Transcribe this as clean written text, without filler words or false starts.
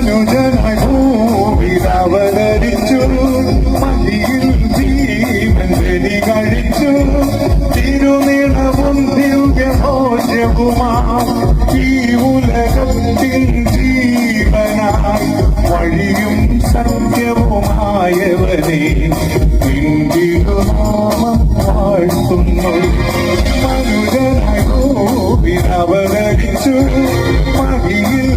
മനുജനായി ഭൂമിയിലവതരിച്ചു മഹിയിൽ ജീവൻ ബലി കഴിച്ചു തിരുനിളവും ദിവ്യഭോജ്യവുമാ ഈ ഉലകത്തിൻ ജീവനായി വഴിയും സത്യവുമായവനെ നിന്ദിരുനാമം വാഴ്ത്തുന്നു മനുജനായി ഭൂമിയിലവതരിച്ചു മഹിയിൽ